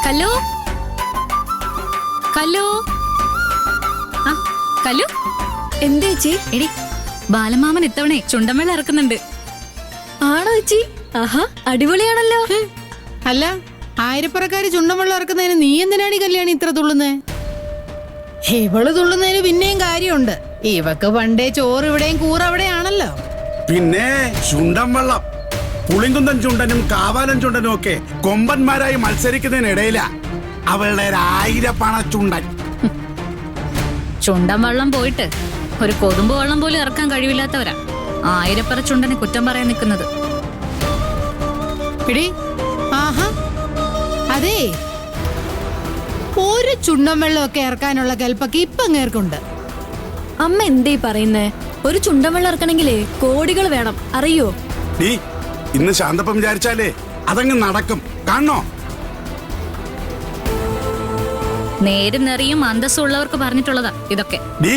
കല്ലു കല്ലു ആ കല്ലു എന്താ ചേച്ചി? എടി ബാലമാമൻ ഇത്തവണ ചുണ്ടൻവെള്ളം ഇറക്കുന്നുണ്ട്. ആണോ ചേച്ചി? ആഹാ, അടിപൊളിയാണല്ലോ. അല്ല, ആയിരപ്പുറക്കാര് ചുണ്ടൻവെള്ളം ഇറക്കുന്നതിന് നീ എന്തിനാണ് കല്യാണി ഇത്ര തുള്ളുന്നേ? ഇവള് തുള്ളുന്നതിന് പിന്നെയും കാര്യമുണ്ട്. ഇവക്ക് പണ്ടേ ചോറ് ഇവിടെയും കൂറ അവിടെയാണല്ലോ. പിന്നെ ചുണ്ടൻ വെള്ളം പുളിങ്കുന്തൻ ചുണ്ടനും കാവാലൻ ചുണ്ടനും ഒക്കെ കൊമ്പന്മാരായി മത്സരിക്കുന്നതിനിടയില അവളുടെ 1000 പണ ചുണ്ടൻ. ചുണ്ടൻ വെള്ളം പോയിട്ട് ഒരു കൊതുമ്പ് വെള്ളം പോലും ഇറക്കാൻ കഴിവില്ലാത്തവരാ ആയിരപ്പറ ചുണ്ടനെ കുറ്റം പറയാൻ നിൽക്കുന്നത്. എടി, ആഹാ, അതേ, ഒരു ചുണ്ടൻ വെള്ളമൊക്കെ ഇറക്കാനുള്ള കൽപ്പൊക്കെ ഇപ്പൊ അങ്ങേർക്കുണ്ട്. അമ്മ എന്തേ പറയുന്നേ? ഒരു ചുണ്ടൻ വെള്ളം ഇറക്കണെങ്കിലേ കോടികൾ വേണം, അറിയോ? ഡീ, ഇന്ന് ശാന്തപ്പം വിചാരിച്ചാലേ അതങ്ങ് നടക്കും, കാണണോ? നേരും നെറിയും അന്തസ്സുള്ളവർക്ക് പറഞ്ഞിട്ടുള്ളതാ ഇതൊക്കെ. ഡീ,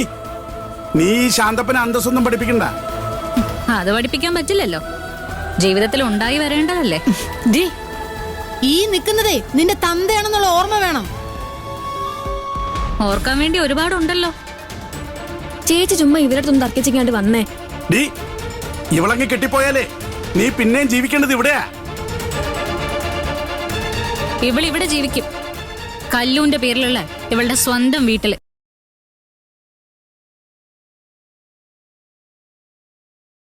നീ ഈ ശാന്തപ്പനെ അന്തസ്സൊന്നും പഠിപ്പിക്കണ്ട. അത് പഠിപ്പിക്കാൻ പറ്റില്ലല്ലോ, ജീവിതത്തിൽ ഉണ്ടായി വരേണ്ടതല്ലേ. ഡി, ഈ നിക്കുന്നതേ നിന്റെ തന്തയാണെന്നുള്ള ഓർമ്മ വേണം. ഓർക്കാൻ വേണ്ടി ഒരുപാടുണ്ടല്ലോ. ചേച്ചി ചുമ്മാ ഇവരടുത്തൊന്നും തർക്കിച്ചിങ്ങാണ്ട് വന്നേ. ഡീ, ഇവളങ്ങ് കെട്ടിപ്പോയാലേ നീ പിന്നെയും ജീവിക്കേണ്ടത് ഇവിടെയാ. ഇവളിവിടെ ജീവിക്കും, കല്ലൂന്റെ പേരിലുള്ള ഇവളുടെ സ്വന്തം വീട്ടില്.